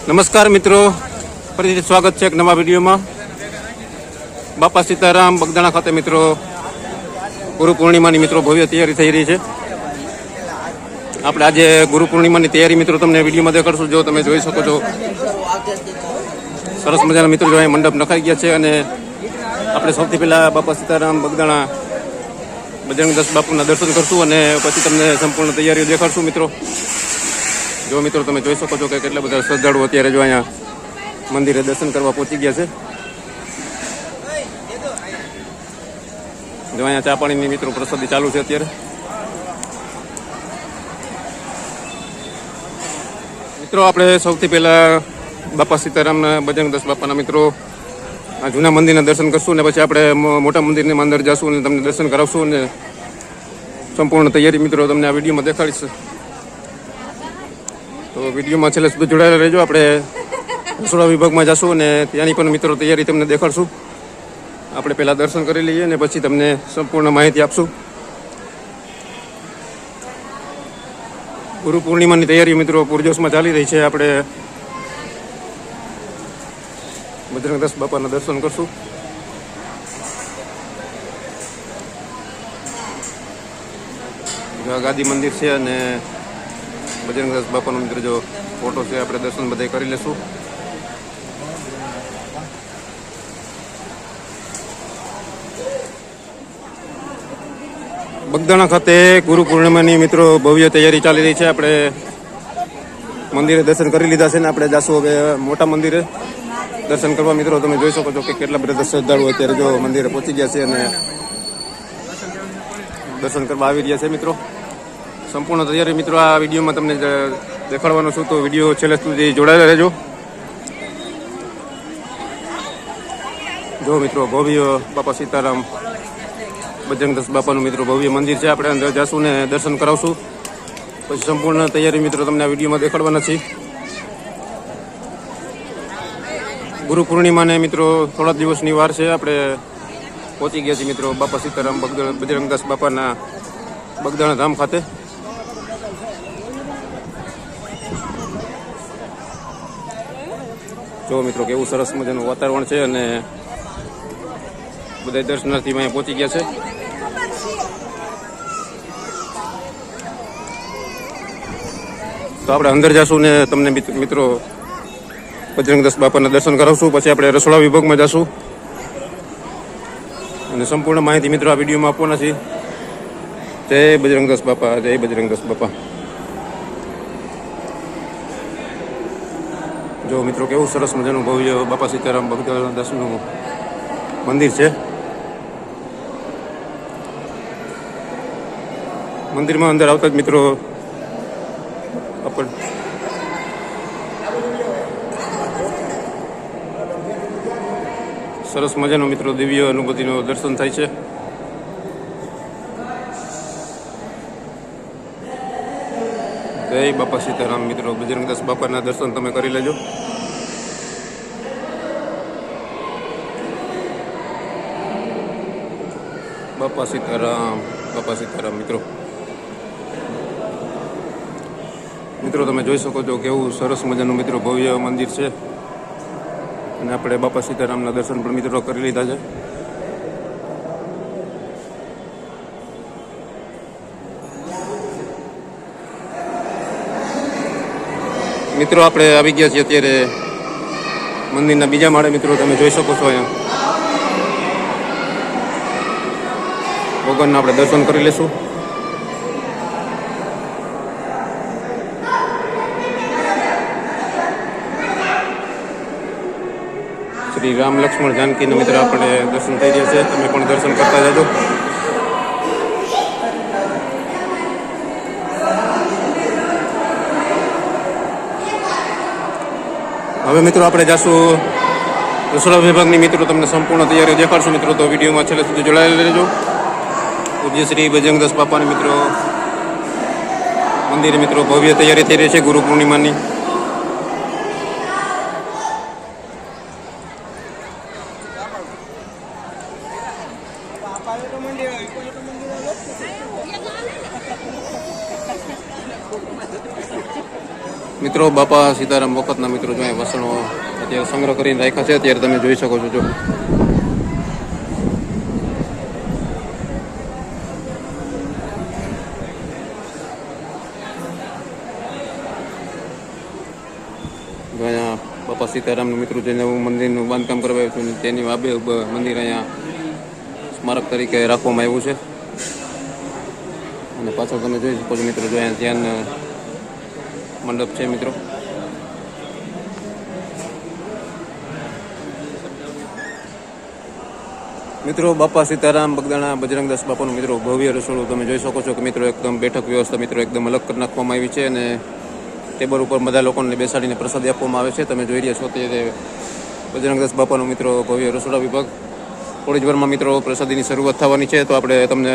નમસ્કાર મિત્રો, ફરીથી સ્વાગત છે એક નવા વિડીયોમાં. બાપા સીતારામ બગદાણા ખાતે મિત્રો ગુરુ પૂર્ણિમાની મિત્રો ભવ્ય તૈયારી થઈ રહી છે. આપણે આજે ગુરુ પૂર્ણિમાની તૈયારી મિત્રો તમને વિડીયોમાં દેખાડશું. જો તમે જોઈ શકો છો સરસ મજાના મિત્રો જો અહીંયા મંડપ નખાઈ ગયા છે અને આપણે સૌથી પહેલા બાપા સીતારામ બગદાણા બજરંગદાસ બાપુના દર્શન કરશું અને પછી તમને સંપૂર્ણ તૈયારીઓ દેખાડશું મિત્રો. જો મિત્રો તમે જોઈ શકો છો કે કેટલા બધા શ્રદ્ધાળુઓ અત્યારે જો અહીંયા મંદિરે દર્શન કરવા પહોંચી ગયા છે. જો અહીંયા ચા પાણીની મિત્રો પ્રસાદી ચાલુ છે અત્યારે. મિત્રો આપણે સૌથી પહેલા બાપા સીતારામના બજરંગદાસ બાપાના મિત્રો આ જૂના મંદિરના દર્શન કરશું અને પછી આપણે મોટા મંદિરની અંદર જશું અને તમને દર્શન કરાવશું અને સંપૂર્ણ તૈયારી મિત્રો તમને આ વિડીયોમાં દેખાડીશ. તો વિડીયોમાં છેલ્લે સુધી જોડાયેલા રહેજો. આપણે રસોડા વિભાગમાં જશું અને ત્યાંની પણ મિત્રો તૈયારી તમને દેખાડશું. આપણે પહેલાં દર્શન કરી લઈએ અને પછી તમને સંપૂર્ણ માહિતી આપશું. ગુરુ પૂર્ણિમાની તૈયારી મિત્રો પૂરજોશમાં ચાલી રહી છે. આપણે બજરંગદાસ બાપાના દર્શન કરશું. ગાદી મંદિર છે અને બજરંગદાસ બાપાનો મિત્ર જો ફોટો છે. આપણે દર્શન બધા કરી લેશું. બગદાણા ખાતે ગુરુ પૂર્ણિમાની મિત્રો ભવ્ય તૈયારી ચાલી રહી છે. આપણે મંદિરે દર્શન કરી લીધા છે ને આપણે જાશું હવે મોટા મંદિરે દર્શન કરવા. મિત્રો તમે જોઈ શકો છો કે કેટલા બધા શ્રદ્ધાળુઓ અત્યારે જો મંદિરે પહોંચી ગયા છે અને દર્શન કરવા આવી રહ્યા છે મિત્રો. સંપૂર્ણ તૈયારી મિત્રો આ વિડીયોમાં તમને દેખાડવાનો છું, તો વિડીયો છેલ્લે સુધી જોડાયેલા રહેજો. જો મિત્રો ભવ્ય બાપા સીતારામ બજરંગદાસ બાપાનું મિત્રો ભવ્ય મંદિર છે. આપણે અંદર જશું ને દર્શન કરાવશું. પછી સંપૂર્ણ તૈયારી મિત્રો તમને આ વિડીયોમાં દેખાડવાના છે. ગુરુ પૂર્ણિમાને મિત્રો થોડા દિવસની વાર છે. આપણે પહોંચી ગયા છીએ મિત્રો બાપા સીતારામ બજરંગદાસ બાપાના બગદાણા ધામ ખાતે. જો મિત્રો કેવું સરસ મજાનું વાતાવરણ છે અને બધા દર્શનાર્થી અહીંયા પહોંચી ગયા છે. તો આપણે અંદર જશું ને તમને મિત્રો બજરંગદાસ બાપાના દર્શન કરાવશું. પછી આપણે રસોડા વિભાગમાં જશું અને સંપૂર્ણ માહિતી મિત્રો આ વિડીયોમાં આપવાના છે. જય બજરંગદાસ બાપા, જય બજરંગદાસ બાપા. જો મિત્રો કેવું સરસ મજાનું ભવ્ય બાપા સીતારામ બગદાણાદાસનું મંદિર છે. મંદિરમાં અંદર આવતા જ મિત્રો સરસ મજાનો મિત્રો દિવ્ય અનુભૂતિનો દર્શન થાય છે. જય બાપા સીતારામ મિત્રો, બજરંગદાસ બાપાના દર્શન તમે કરી લેજો. બાપા સીતારામ, બાપા સીતારામ મિત્રો. મિત્રો તમે જોઈ શકો છો કેવું સરસ મજાનું મિત્રો ભવ્ય મંદિર છે અને આપણે બાપા સીતારામના દર્શન પણ મિત્રો કરી લીધા છે. મિત્રો આપણે આવી ગયા છીએ અત્યારે મંદિરના બીજા માળે. મિત્રો તમે જોઈ શકો છો અહીંયા ભગવાનના આપણે દર્શન કરી લેશું. શ્રી રામ લક્ષ્મણ જાનકીના મિત્ર આપણે દર્શન થઈ રહ્યા છે. તમે પણ દર્શન કરતા જજો. હવે મિત્રો આપણે જાશું રસોડા વિભાગની મિત્રો તમને સંપૂર્ણ તૈયારી દેખાડશું મિત્રો. તો વિડીયોમાં છેલ્લે સુધી જોડાયેલા રહેજો. પૂજ્ય શ્રી બજરંગદાસ બાપાની મિત્રો મંદિરે મિત્રો ભવ્ય તૈયારી થઈ રહી છે ગુરુ પૂર્ણિમાની. મિત્રો બાપા સીતારામ વખતના મિત્રો જો અહીંયા વસણો અત્યારે સંગ્રહ કરીને રાખ્યા છે. અત્યારે તમે જોઈ શકો છો. જો અહીંયા બાપા સીતારામનું મિત્રો જે નવું મંદિરનું બાંધકામ કરવાયું હતું તેની આબે મંદિર અહીંયા સ્મારક તરીકે રાખવામાં આવ્યું છે. અને પાછળ તમે જોઈ શકો છો મિત્રો જો અહીંયા ધ્યાન મંડપ છે મિત્રો. મિત્રો બાપા સીતારામ બગદાણા બજરંગદાસ બાપાનું મિત્રો ભવ્ય રસોડું તમે જોઈ શકો છો કે મિત્રો એકદમ બેઠક વ્યવસ્થા મિત્રો એકદમ અલગ કરી નાખવામાં આવી છે. અને ટેબલ ઉપર બધા લોકોને બેસાડીને પ્રસાદી આપવામાં આવે છે. તમે જોઈ રહ્યા છો તે બજરંગદાસ બાપાનો મિત્રો ભવ્ય રસોડા વિભાગ. થોડી જ વારમાં મિત્રો પ્રસાદીની શરૂઆત થવાની છે. તો આપણે તમને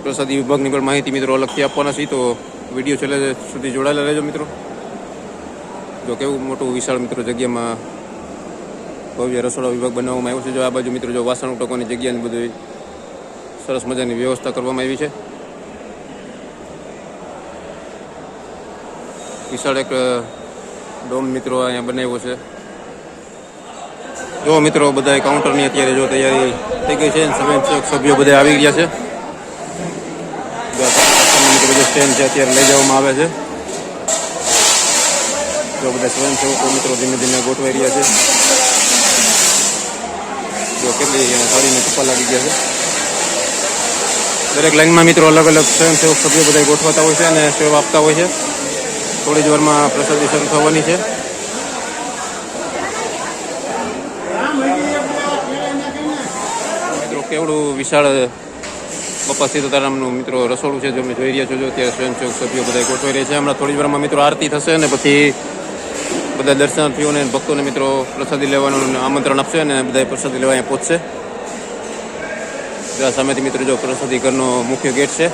પ્રસાદી વિભાગની પણ માહિતી મિત્રો અલગથી આપવાના છીએ. તો વિડીયો છેલ્લે સુધી જોડાયેલા રહેજો મિત્રો. જો કેવું મોટું વિશાળ મિત્રો જગ્યામાં ભવ્ય રસોડા વિભાગ બનાવવામાં આવ્યો છે. જો આ બાજુ મિત્રો જો વાસણ ઉટકવાની જગ્યાની બધી સરસ મજાની વ્યવસ્થા કરવામાં આવી છે. વિશાળ એક ડોમ મિત્રો અહીંયા બનાવ્યો છે. જો મિત્રો બધા કાઉન્ટરની અત્યારે જો તૈયારી થઈ ગઈ છે. સ્વયંસેવક સભ્યો બધા આવી ગયા છે. મિત્રો સ્ટેન્ડ છે અત્યારે લઈ જવામાં આવે છે. જો બધા સ્વયંસેવકો મિત્રો ધીમે ધીમે ગોઠવાઈ રહ્યા છે. જો કેટલી થાળીને ટપ્પા લાગી ગયા છે. દરેક લાઈનમાં મિત્રો અલગ અલગ સ્વયંસેવક સભ્યો બધા ગોઠવાતા હોય છે અને સેવા આપતા હોય છે. થોડી જ વારમાં પ્રસાદી શરૂ થવાની છે. મિત્રો કેવડું વિશાળ બાપા સીતારામનું મિત્રો રસોડું છે. જો તમે જોઈ રહ્યા છો. જો અત્યારે સ્વયંસેવક સભ્યો બધા ગોઠવાઈ રહ્યા છે. હમણાં થોડી વારમાં મિત્રો આરતી થશે અને પછી બધા દર્શનાર્થીઓને ભક્તોને મિત્રો પ્રસાદી લેવાનું આમંત્રણ આપશે અને બધા પ્રસાદી લેવા અહીંયા પહોંચશે. સામેથી મિત્રો જો પ્રસાદી ઘરનો મુખ્ય ગેટ છે.